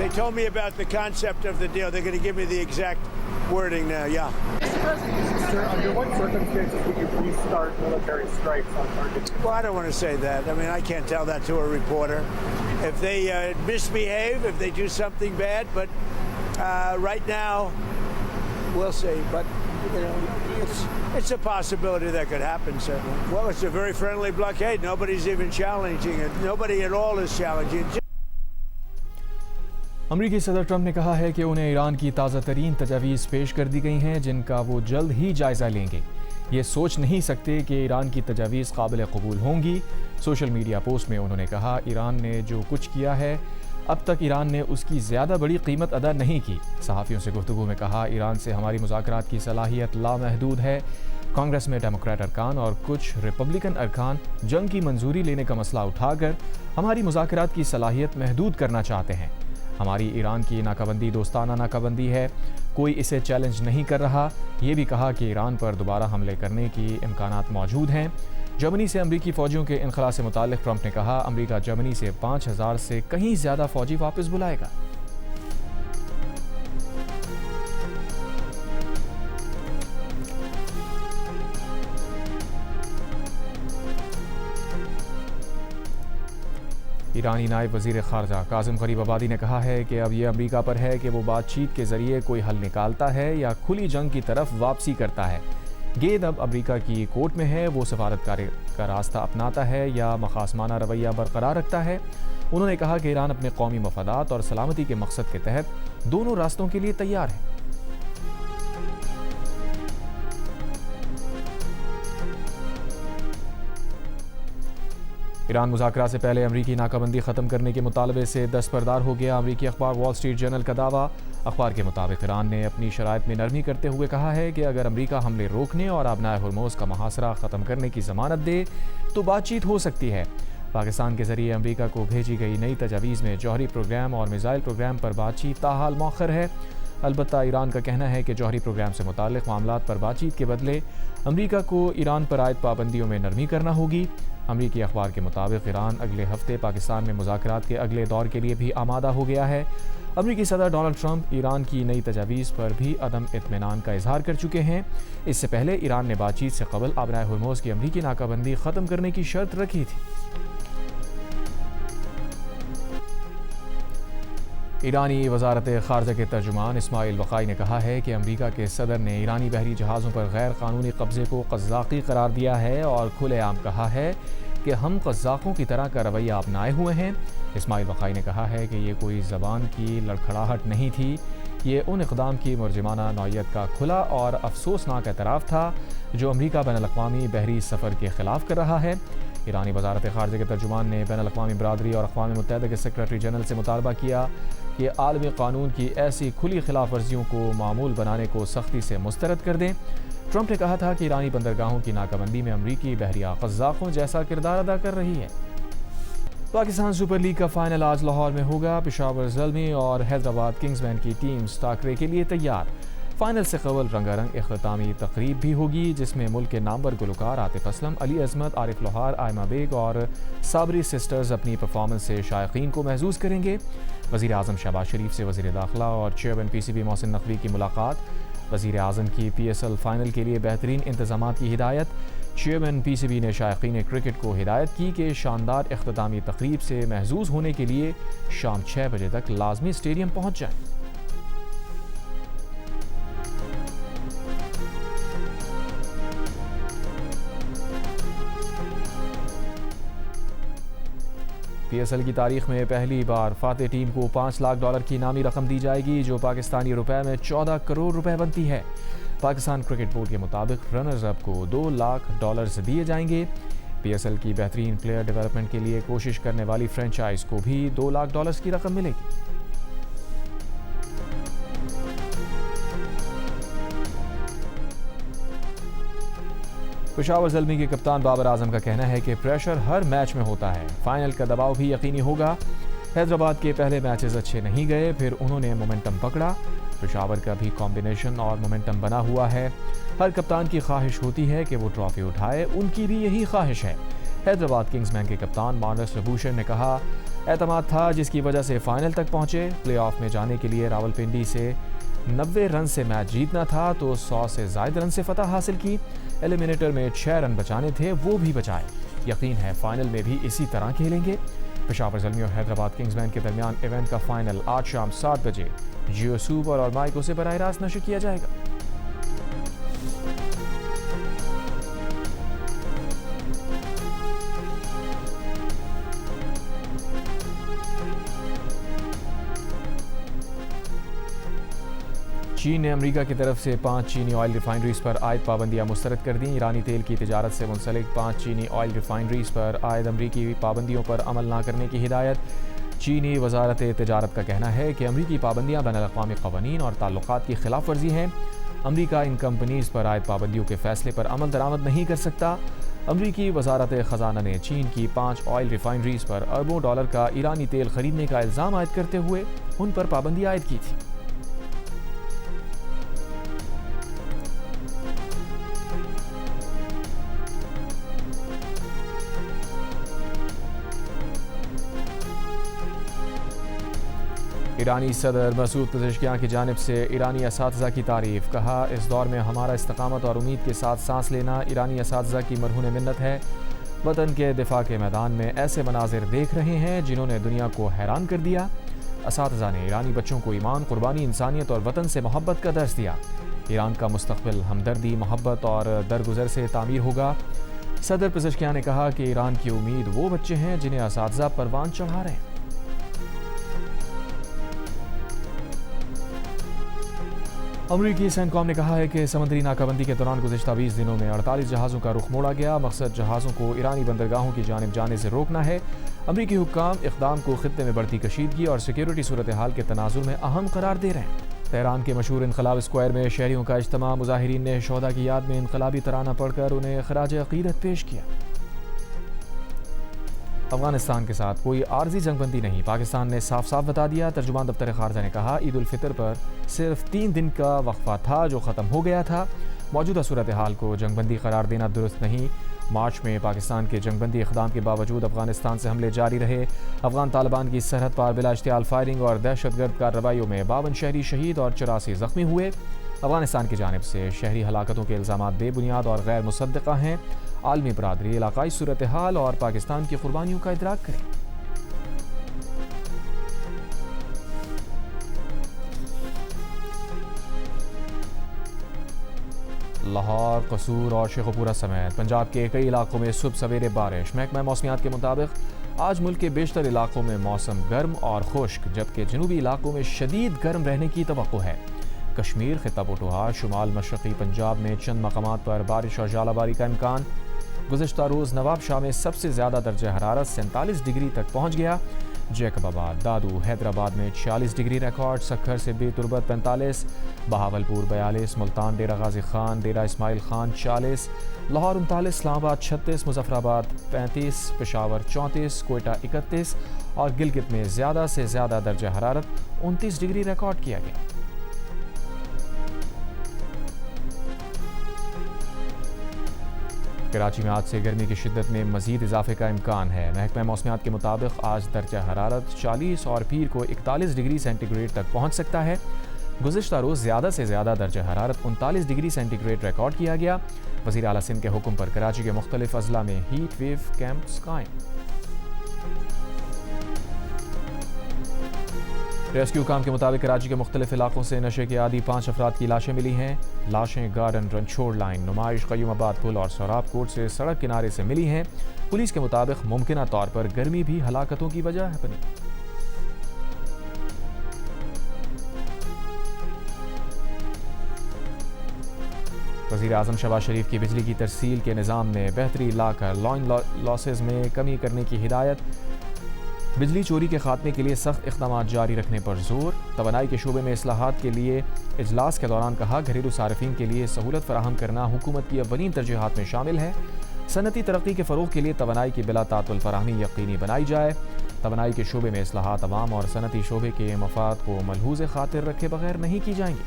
They told me about the concept of the deal. They're going to give me the exact wording now. Yeah. Mr. President, sir, under what circumstances would you restart military strikes on targets? Well, I don't want to say that. I mean, I can't tell that to a reporter. If they misbehave, if they do something bad, but right now, we'll see. But you know, it's a possibility that could happen. Certainly. Well, it's a very friendly blockade. Nobody's even challenging it. Nobody at all is challenging it. अमरीकी सदर Trump ने कहा है कि उन्हें Iran की ताज़ा तरीन तजावीज़ पेश कर दी गई हैं जिनका वो जल्द ही जायज़ा लेंगे। ये सोच नहीं सकते कि ईरान की तजावीज़ काबिल कबूल होंगी। सोशल मीडिया पोस्ट में उन्होंने कहा, ईरान ने जो कुछ किया है अब तक ईरान ने उसकी ज़्यादा बड़ी कीमत अदा नहीं की। सहाफ़ियों से गुफ्तगू में कहा, ईरान से हमारी मुज़ाकरात की सलाहियत लामहदूद है। कांग्रेस में डेमोक्रेट अरकान और कुछ रिपब्लिकन अरकान जंग की मंजूरी लेने का मसला उठाकर हमारी मुज़ाकरात की सलाहियत महदूद करना चाहते हैं। हमारी ईरान की नाकाबंदी दोस्ताना नाकाबंदी है, कोई इसे चैलेंज नहीं कर रहा। ये भी कहा कि ईरान पर दोबारा हमले करने की इम्कानात मौजूद हैं। जर्मनी से अमरीकी फ़ौजियों के इनखला से मुताल्लिक़ ट्रंप ने कहा, अमरीका जर्मनी से 5000 से कहीं ज़्यादा फ़ौजी वापस बुलाएगा। ईरानी नायब वज़ीर ख़ारजा काज़िम ग़रीबाबादी ने कहा है कि अब यह अमरीका पर है कि वो बातचीत के ज़रिए कोई हल निकालता है या खुली जंग की तरफ वापसी करता है। गेंद अब अमरीका की कोर्ट में है, वो सफारतकारी का रास्ता अपनाता है या मखासमाना रवैया बरकरार रखता है। उन्होंने कहा कि ईरान अपने कौमी मफादात और सलामती के मकसद के तहत दोनों रास्तों के लिए तैयार है। ईरान मुज़ाकरा से पहले अमरीकी नाकाबंदी ख़त्म करने के मुतालबे से दस्तबरदार हो गया। अमरीकी अखबार वॉल स्ट्रीट जर्नल का दावा। अखबार के मुताबिक ईरान ने अपनी शराइत में नरमी करते हुए कहा है कि अगर अमरीका हमले रोकने और आबनाए हुर्मुज़ का मुहासरा ख़त्म करने की ज़मानत दे तो बातचीत हो सकती है। पाकिस्तान के ज़रिए अमरीका को भेजी गई नई तजावीज़ में जौहरी प्रोग्राम और मिसाइल प्रोग्राम पर बातचीत ताहाल मौखर है। अलबत्ता ईरान का कहना है कि जौहरी प्रोग्राम से मुताल्लिक़ मामलात पर बातचीत के बदले अमरीका को ईरान पर आयद पाबंदियों में नरमी करना होगी। अमरीकी अखबार के मुताबिक ईरान अगले हफ्ते पाकिस्तान में मुज़ाकरात के अगले दौर के लिए भी आमादा हो गया है। अमरीकी सदर डोनाल्ड ट्रंप ईरान की नई तजावीज़ पर भी अदम इत्मीनान का इजहार कर चुके हैं। इससे पहले ईरान ने बातचीत से कबल आबनाए हुर्मुज़ की अमरीकी नाकाबंदी ख़त्म करने की शर्त रखी थी। ईरानी वजारत ख़ारजा के तर्जुमान इस्माइल वक़ाई ने कहा है कि अमरीका के सदर ने ईरानी बहरी जहाज़ों पर गैर कानूनी कब्ज़े को क़ज़्ज़ाक़ी करार दिया है और खुलेआम कहा है कि हम क़ज़्ज़ाक़ों की तरह का रवैया अपनाए हुए हैं। इस्माइल वक़ाई ने कहा है कि ये कोई ज़बान की लड़खड़ाहट नहीं थी, ये उन इक़दाम की मुरजमाना नौइयत का खुला और अफसोसनाक एतराफ़ था जो अमरीका बैनुल-अक़वामी बहरी सफ़र के ख़िलाफ़ कर रहा है। ईरानी वजारत ख़ारजा के तर्जुमान ने बैनुल-अक़वामी बरादरी और अक़वाम मुत्तहिदा के सेक्रेटरी जनरल से मुतालबा किया कि आलमी कानून की ऐसी खुली खिलाफ वर्जियों को मामूल बनाने को सख्ती से मुस्तरद कर दें। ट्रंप ने कहा था कि ईरानी बंदरगाहों की नाकाबंदी में अमरीकी बहरिया क़ज़्ज़ाक़ों जैसा किरदार अदा कर रही है। पाकिस्तान सुपर लीग का फाइनल आज लाहौर में होगा। पेशावर ज़ल्मी और हैदराबाद किंग्समैन की टीम्स टाकरे के लिए तैयार। फाइनल से कबल रंगारंग इख्तितामी तकरीब भी होगी जिसमें मुल्क के नामवर गुलकार आतिफ असलम, अली अज़मत, आरिफ लोहार, आयमा बेग और साबरी सिस्टर्स अपनी परफॉर्मेंस से शायकीन को महसूस करेंगे। वज़ीर आज़म शहबाज शरीफ से वज़ीर दाखिला और चेयरमैन PCB मोहसिन नकवी की मुलाकात। वज़ीर आज़म की PSL फाइनल के लिए बेहतरीन इंतज़ामात की हिदायत। चेयरमैन PCB ने शायकीन क्रिकेट को हिदायत की कि शानदार इख्तितामी तकरीब से महसूस होने के लिए शाम 6 बजे तक लाजमी स्टेडियम पहुँच जाएँ। PSL की तारीख में पहली बार फातेह टीम को $5 लाख की इनामी रकम दी जाएगी जो पाकिस्तानी रुपए में 14 करोड़ रुपए बनती है। पाकिस्तान क्रिकेट बोर्ड के मुताबिक रनर्स अप को $2 लाख दिए जाएंगे। PSL की बेहतरीन प्लेयर डेवलपमेंट के लिए कोशिश करने वाली फ्रेंचाइज को भी $2 लाख की रकम मिलेगी। पेशावर ज़ल्मी के कप्तान बाबर आजम का कहना है कि प्रेशर हर मैच में होता है, फाइनल का दबाव भी यकीनी होगा। हैदराबाद के पहले मैचेस अच्छे नहीं गए, फिर उन्होंने मोमेंटम पकड़ा। पेशावर का भी कॉम्बिनेशन और मोमेंटम बना हुआ है। हर कप्तान की ख्वाहिश होती है कि वो ट्रॉफी उठाए, उनकी भी यही ख्वाहिश है। हैदराबाद किंग्समैन के कप्तान मानस रबूशन ने कहा, एतमाद था जिसकी वजह से फाइनल तक पहुंचे। प्लेऑफ में जाने के लिए रावलपिंडी से 90 रन से मैच जीतना था तो 100 से ज़ायद रन से फतह हासिल की। एलिमिनेटर में 6 रन बचाने थे, वो भी बचाए। यकीन है फाइनल में भी इसी तरह खेलेंगे। पेशावर ज़ल्मी और हैदराबाद किंग्समैन के दरमियान इवेंट का फाइनल आज शाम 7 बजे जियो सुपर और माइको से बराह रास्त नशर किया जाएगा। चीन ने अमेरिका की तरफ से 5 चीनी ऑयल रिफाइनरीज पर आयद पाबंदियां मुस्तरद कर दी। ईरानी तेल की तिजारत से मुंसलिक 5 चीनी ऑयल रिफाइनरीज पर आयद अमरीकी पाबंदियों पर अमल न करने की हिदायत। चीनी वजारत तिजारत का कहना है कि अमरीकी पाबंदियां बैनुल-अक़वामी क़वानीन और ताल्लुकात की खिलाफ वर्जी हैं। अमरीका इन कंपनीज पर आयद पाबंदियों के फैसले पर अमल दरामद नहीं कर सकता। अमरीकी वजारत ख़जाना ने चीन की 5 ऑयल रिफाइनरीज पर अरबों डॉलर का ईरानी तेल खरीदने का इल्ज़ाम आयद करते हुए उन पर पाबंदी आयद की थी। ईरानी सदर मसूद पज़ेश्कियान की जानिब से ईरानी असातिज़ा की तारीफ़। कहा, इस दौर में हमारा इस्तकामत और उम्मीद के साथ सांस लेना ईरानी असातिज़ा की मरहून मिन्नत है। वतन के दिफा के मैदान में ऐसे मनाजिर देख रहे हैं जिन्होंने दुनिया को हैरान कर दिया। असातिज़ा ने ईरानी बच्चों को ईमान, कुर्बानी, इंसानियत और वतन से मोहब्बत का दर्स दिया। ईरान का मुस्तक़बिल हमदर्दी, मोहब्बत और दरगुजर से तामीर होगा। सदर पज़ेश्कियान ने कहा कि ईरान की उम्मीद वो बच्चे हैं जिन्हें असातिज़ा परवान चढ़ा रहे हैं। अमरीकी सेंटकॉम ने कहा है कि समुद्री नाकाबंदी के दौरान गुज़िश्ता 20 दिनों में 48 जहाज़ों का रुख मोड़ा गया। मकसद जहाज़ों को ईरानी बंदरगाहों की जानिब जाने से रोकना है। अमरीकी हुक्काम इक़दाम को खित्ते में बढ़ती कशीदगी और सिक्योरिटी सूरत हाल के तनाजुर में अहम करार दे रहे हैं। तेहरान के मशहूर इनकलाब स्क्वायर में शहरियों का इज्तिमा। मुजाहिरीन ने शोहदा की याद में इनकलाबी तराना पढ़कर उन्हें खराज अक़ीदत पेश किया। अफगानिस्तान के साथ कोई आर्जी जंगबंदी नहीं, पाकिस्तान ने साफ साफ बता दिया। तर्जुमान दफ्तर खारजा ने कहा, ईद उल फितर पर सिर्फ 3 दिन का वक्फा था जो ख़त्म हो गया था। मौजूदा सूरत हाल को जंगबंदी करार देना दुरुस्त नहीं। मार्च में पाकिस्तान के जंगबंदी इक़दाम के बावजूद अफगानिस्तान से हमले जारी रहे। अफगान तालिबान की सरहद पार बिला इश्तियाल फायरिंग और दहशतगर्द कार्रवाइयों में 52 शहरी शहीद और 84 ज़ख्मी हुए। अफगानिस्तान की जानिब से शहरी हलाकतों के इल्ज़ामात बेबुनियाद और गैर मुसद्दक़ा हैं। आलमी बरादरी इलाकाई सूरत हाल और पाकिस्तान की कुर्बानियों का इदराक करें। लाहौर, कसूर और शेखुपुरा समेत पंजाब के कई इलाकों में सुबह सवेरे बारिश। महकमा मौसमियात के मुताबिक आज मुल्क के बेशतर इलाकों में मौसम गर्म और खुश्क, जबकि जनूबी इलाकों में शदीद गर्म रहने की तवक्को है। कश्मीर, खित्ता पटुहा, शुमाल मशरक़ी पंजाब में चंद मकामात पर बारिश और जालाबारी का इम्कान। गुज़िश्ता रोज़ नवाब शाह में सबसे ज़्यादा दर्जा हरारत 47 डिग्री तक पहुँच गया। जैकबाबाद, दादू, हैदराबाद में 46 डिग्री रिकॉर्ड। सक्खर से बेतुरबत 45, बहावलपुर 42, मुल्तान, डेरा गाजी खान, डेरा इस्माइल खान 40, लाहौर 39, इस्लामाबाद 36, मुजफ्फराबाद 35, पेशावर 34, कोयटा 31 और गिलगित में ज़्यादा से ज़्यादा दर्जा हरारत 29 डिग्री रिकॉर्ड किया गया। कराची में आज से गर्मी की शिद्दत में मजीद इजाफे का इम्कान है। महकमा मौसमियात के मुताबिक आज दर्जा हरारत 40 और पीर को 41 डिग्री सेंटीग्रेड तक पहुँच सकता है। गुज़िश्ता रोज़ ज़्यादा से ज़्यादा दर्जा हरारत 39 डिग्री सेंटीग्रेड रिकॉर्ड किया गया। वज़ीर आला सिंध के हुक्म पर कराची के मुख्तलिफ अजला में हीट वेव कैंप्स कायम। रेस्क्यू काम के मुताबिक कराची के मुख्तलिफ इलाकों से नशे के आदि 5 अफराद की लाशें मिली हैं। लाशें गार्डन, रनछोड़ लाइन, नुमाइश, क़य्यूमाबाद पुल और सोराब कोट से सड़क किनारे से मिली हैं। पुलिस के मुताबिक मुमकिना तौर पर गर्मी भी हलाकतों की वजह बनी। वज़ीर आज़म शहबाज शरीफ की बिजली की तरसील के निज़ाम में बेहतरी लाकर लाइन लॉसेज में कमी करने की हिदायत। बिजली चोरी के खात्मे के लिए सख्त इक़दामात जारी रखने पर जोर। तवानाई के शोबे में इस्लाहात के लिए इजलास के दौरान कहा, घरेलू सार्फिन के लिए सहूलत फराहम करना हुकूमत की अव्वलीन तरजीहात में शामिल है। सनती तरक्की के फ़रोग़ के लिए तवानाई की बिला तातुल फराहमी यकीनी बनाई जाए। तवानाई के शोबे में इस्लाहात अवाम और सनती शोबे के मफाद को मलहूज़ खातिर रखे बगैर नहीं की जाएंगी।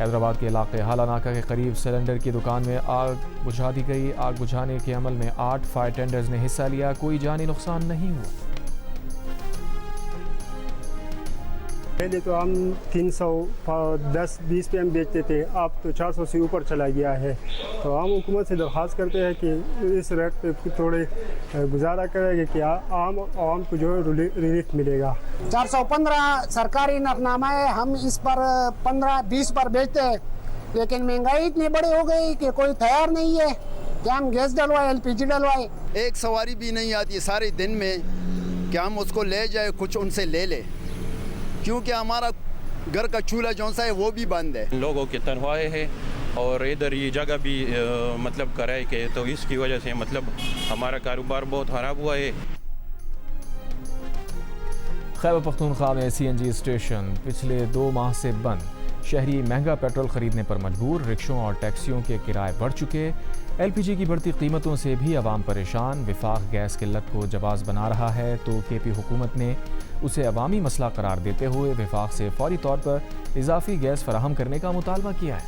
हैदराबाद के इलाके हाला नाका के करीब सिलेंडर की दुकान में आग बुझा दी गई। आग बुझाने के अमल में 8 फायर टेंडर्स ने हिस्सा लिया। कोई जानी नुकसान नहीं हुआ। पहले तो हम 310-20 पे हम बेचते थे, अब तो 400 से ऊपर चला गया है। तो हम हुकूमत से दरख्वास्त करते हैं कि इस रेट पे थोड़े गुजारा करेंगे कि आम को जो है रिलीफ मिलेगा। 415 सरकारी नफनामा है, हम इस पर 15-20 पर बेचते हैं, लेकिन महंगाई इतनी बड़ी हो गई कि कोई तैयार नहीं है कि हम गैस डलवाए, LPG डलवाए। एक सवारी भी नहीं आती सारे दिन में कि हम उसको ले जाए, कुछ उनसे ले ले, क्योंकि हमारा घर का चूल्हा जौन सा है वो भी बंद है। लोगों की तनख्वाहें हैं और इधर ये जगह भी मतलब किराए के, तो इसकी वजह से मतलब हमारा कारोबार बहुत ख़राब हुआ है। खैबर पख्तूनख्वा में CNG स्टेशन पिछले 2 माह से बंद। शहरी महंगा पेट्रोल खरीदने पर मजबूर। रिक्शों और टैक्सियों के किराए बढ़ चुके। LPG की बढ़ती कीमतों से भी अवाम परेशान। विफाक गैस किल्लत को जवाज बना रहा है तो KP हुकूमत ने उसे अवामी मसला करार देते हुए विफाक से फौरी तौर पर इजाफी गैस फराहम करने का मुतालबा किया है।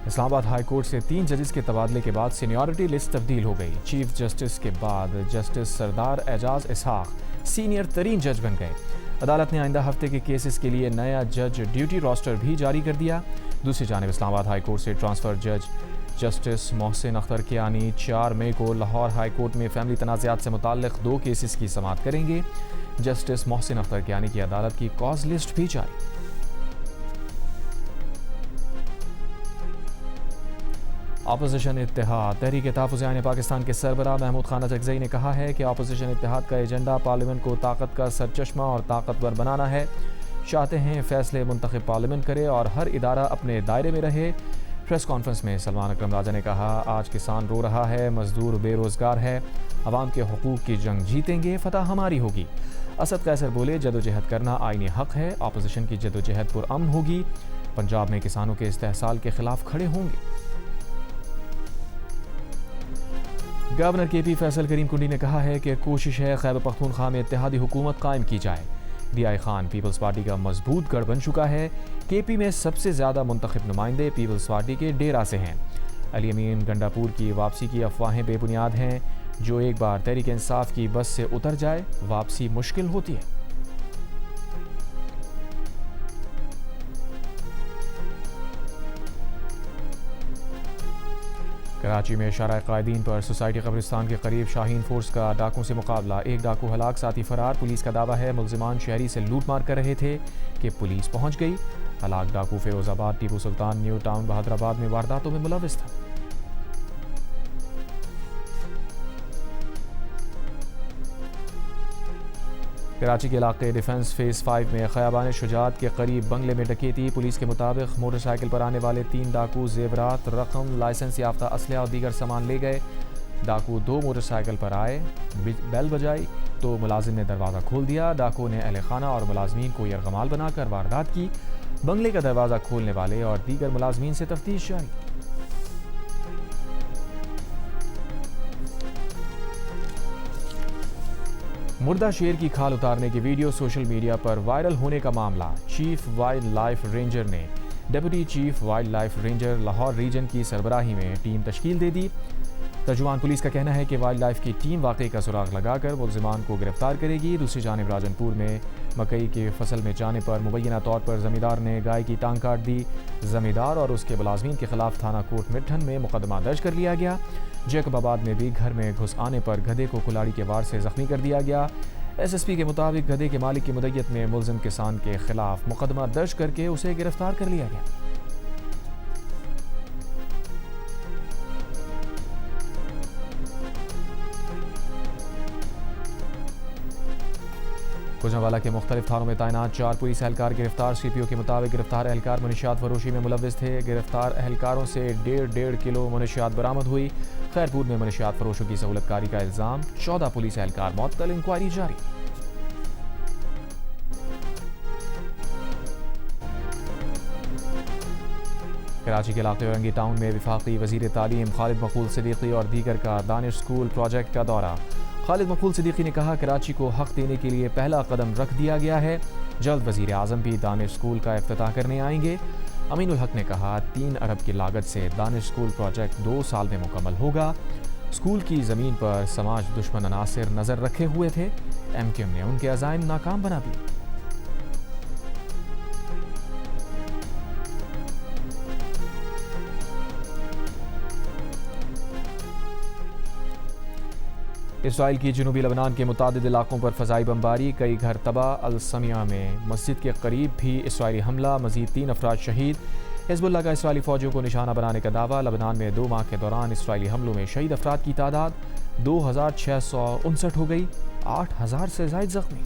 इस्लामाबाद हाई कोर्ट से 3 जजेस के तबादले के बाद सीनियरिटी लिस्ट तब्दील हो गई। चीफ जस्टिस के बाद जस्टिस सरदार एजाज इसहाक सीनियर तरीन जज बन गए। अदालत ने आइंदा हफ्ते के केसेस के लिए नया जज ड्यूटी रोस्टर भी जारी कर दिया। दूसरी जानिब इस्लामाबाद हाई कोर्ट से ट्रांसफर जज जस्टिस मोहसिन अख्तर कियानी 4 मई को लाहौर हाई कोर्ट में फैमिली तनाज़ात से मुताल्लिक़ 2 केसेस की समाअत करेंगे। जस्टिस मोहसिन अख्तर कियानी की अदालत की कॉज लिस्ट भी जारी। अपोजिशन इत्तेहाद तहरीक तहफ़्फ़ुज़ आईन पाकिस्तान के सरबराह महमूद खान अज़हरी ने कहा है कि अपोजिशन इत्तेहाद का एजेंडा पार्लियामेंट को ताकत का सरचश्मा और ताकतवर बनाना है। चाहते हैं फैसले मुंतखब पार्लियामेंट करे और हर इदारा अपने दायरे में रहे। प्रेस कॉन्फ्रेंस में सलमान अकरम राजा ने कहा, आज किसान रो रहा है, मजदूर बेरोजगार है, अवाम के हुकूक की जंग जीतेंगे, फतह हमारी होगी। असद कैसर बोले, जदोजहद करना आईनी हक है, अपोजिशन की जदोजहद पुरअमन होगी। पंजाब में किसानों के इस्तेहसाल के खिलाफ खड़े होंगे। गवर्नर KP फैसल करीम कुंडी ने कहा है कि कोशिश है खैबर पख्तूनख्वा में इत्तेहादी हुकूमत कायम की जाए। DI खान पीपल्स पार्टी का मजबूत गढ़ बन चुका है। KP में सबसे ज़्यादा मुंतखब नुमाइंदे पीपल्स पार्टी के डेरा से हैं। अली अमीन गंडापुर की वापसी की अफवाहें बेबुनियाद हैं। जो एक बार तहरीक इंसाफ की बस से उतर जाए, वापसी मुश्किल होती है। कराची में शराय कायदीन पर सोसाइटी कब्रिस्तान के करीब शाहीन फोर्स का डाकुओं से मुकाबला। 1 डाकू हलाक, साथी फरार। पुलिस का दावा है मुलजिमान शहरी से लूट मार कर रहे थे कि पुलिस पहुंच गई। हलाक डाकू फिरोजाबाद, टीपू सुल्तान, न्यू टाउन, बहादुराबाद में वारदातों में मुलविस था। कराची के इलाके डिफेंस फेज 5 में खयाबान शुजात के करीब बंगले में डकैती। पुलिस के मुताबिक मोटरसाइकिल पर आने वाले 3 डाकू जेवरात, रकम, लाइसेंस याफ्ता असलहा और दीगर सामान ले गए। डाकू 2 मोटरसाइकिल पर आए, बेल बजाई तो मुलाजिम ने दरवाज़ा खोल दिया। डाकू ने अहले खाना और मुलाजमीन को यरगमाल बनाकर वारदात की। बंगले का दरवाज़ा खोलने वाले और दीगर मुलाजमीन से तफ्तीश जारी। मुर्दा शेर की खाल उतारने की वीडियो सोशल मीडिया पर वायरल होने का मामला। चीफ वाइल्ड लाइफ रेंजर ने deputy chief wildlife ranger Lahore region की सरबराही में टीम तश्कील दे दी। तर्जुमान पुलिस का कहना है कि वाइल्ड लाइफ की टीम वाक़े का सुराग लगाकर मुलजिमान को गिरफ्तार करेगी। दूसरी जानिब राजनपुर में मकई के फसल में जाने पर मुबैना तौर पर ज़मींदार ने गाय की टांग काट दी। ज़मींदार और उसके मुलाजमीन के खिलाफ थाना कोट मिठन में मुकदमा दर्ज कर लिया गया। जैकबाबाद में भी घर में घुस आने पर गधे को कुल्हाड़ी के वार से जख्मी कर दिया गया। SSP के मुताबिक गधे के मालिक की मुद्दत में मुलजिम किसान के खिलाफ मुकदमा दर्ज करके उसे गिरफ्तार कर लिया गया। गुजरांवाला के मुख्तलिफ थानों में तैनात 4 पुलिस एहलकार गिरफ्तार। CPO के मुताबिक गिरफ्तार एहलकार मनशियात फरोशी में मुलविस थे। गिरफ्तार एहलकारों से 1.5 किलो मनशियात बरामद हुई। खैरपुर में मनशियात फरोशों की सहूलतकारी का इल्जाम। 14 पुलिस एहलकार मुअत्तल, इंक्वायरी जारी। कराची के इलाके औरंगी टाउन में वफाकी वजीर तालीम खालिद मकबूल सिद्दीकी और दीगर का दानिश स्कूल प्रोजेक्ट का दौरा। खालिद मकबूल सिद्दीकी ने कहा कराची को हक देने के लिए पहला कदम रख दिया गया है। जल्द वज़ीर आज़म भी दानिश स्कूल का इफ्तिताह करने आएंगे। अमीनुल हक ने कहा 3 अरब की लागत से दानिश स्कूल प्रोजेक्ट 2 साल में मुकम्मल होगा। स्कूल की ज़मीन पर समाज दुश्मन अनासिर नज़र रखे हुए थे, MQM ने उनके अज़ाइम नाकाम बना दिए। इसराइल की जनूबी लबनान के मुतादिद इलाकों पर फ़ज़ाई बमबारी, कई घर तबाह। अल समिया में मस्जिद के करीब भी इसराइली हमला, मज़ीद 3 अफराद शहीद। हिज़्बुल्लाह का इसराइली फ़ौजियों को निशाना बनाने का दावा। लबनान में 2 माह के दौरान इसराइली हमलों में शहीद अफराद की तादाद 2659 हो गई, 8000 से ज़ायद ज़ख्मी।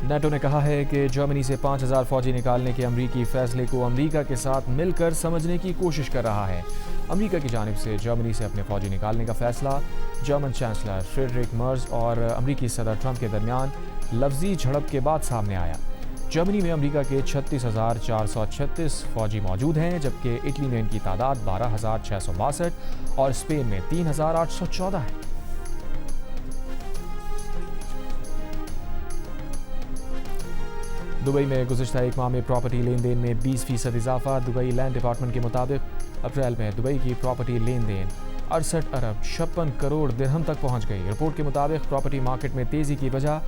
नेटो ने कहा है कि जर्मनी से 5000 फौजी निकालने के अमरीकी फैसले को अमरीका के साथ मिलकर समझने की कोशिश कर रहा है। अमरीका की जानिब से जर्मनी से अपने फौजी निकालने का फैसला जर्मन चांसलर फ्रेडरिक मर्ज और अमरीकी सदर ट्रंप के दरमियान लफ्जी झड़प के बाद सामने आया। जर्मनी में अमरीका के 36,436 फौजी मौजूद हैं, जबकि इटली में इनकी तादाद 12,662 और स्पेन में 3,814 है। दुबई में गुज़िश्ता एक माह में प्रॉपर्टी लेन देन में 20% इजाफा। दुबई लैंड डिपार्टमेंट के मुताबिक अप्रैल में दुबई की प्रॉपर्टी लेन देन 68 अरब 56 करोड़ दिरहम तक पहुंच गई। रिपोर्ट के मुताबिक प्रॉपर्टी मार्केट में तेज़ी की वजह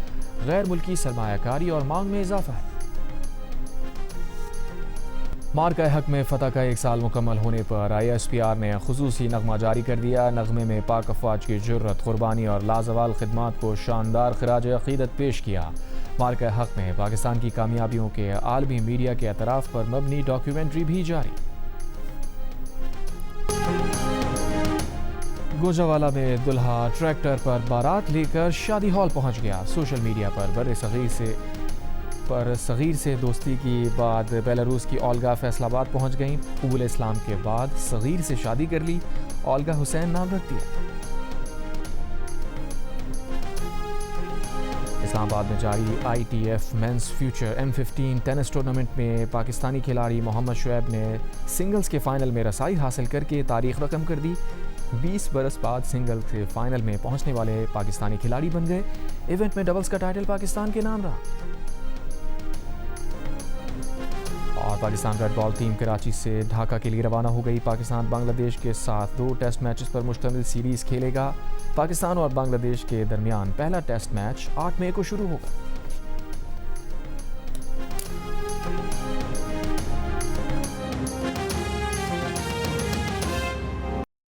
गैर मुल्की सरमायाकारी और मांग में इजाफा है। मार्का हक में फ़तह का 1 साल मुकम्मल होने पर ISPR ने खुसूसी नगमा जारी कर दिया। नगमे में पाक अफवाज की जुर्रत, कुर्बानी और लाजवाल खिदमात को शानदार खिराज अक़ीदत पेश किया। मार्का हक में पाकिस्तान की कामयाबियों के आलमी मीडिया के एतराफ़ पर मबनी डॉक्यूमेंट्री भी जारी। गोजावाला में दुल्हा ट्रैक्टर पर बारात लेकर शादी हॉल पहुंच गया। सोशल मीडिया पर सगीर से दोस्ती की बाद बेलारूस की ओल्गा फैसलाबाद पहुंच गईं। कबूल इस्लाम के बाद सगीर से शादी कर ली, ओल्गा हुसैन नाम रख दिया। इस्लामाबाद में जारी ITF men's future M15 tennis tournament में पाकिस्तानी खिलाड़ी मोहम्मद शुएब ने सिंगल्स के फाइनल में रसाई हासिल करके तारीख रकम कर दी। 20 बरस बाद सिंगल के फाइनल में पहुंचने वाले पाकिस्तानी खिलाड़ी बन गए। इवेंट में डबल्स का टाइटल पाकिस्तान के नाम रहा। और Pakistan red ball team Karachi से ढाका के लिए रवाना हो गई। पाकिस्तान बांग्लादेश के साथ 2 टेस्ट मैचेस पर मुश्तमिल सीरीज़ खेलेगा। पाकिस्तान और बांग्लादेश के दरमियान पहला टेस्ट मैच 8 मई को शुरू होगा।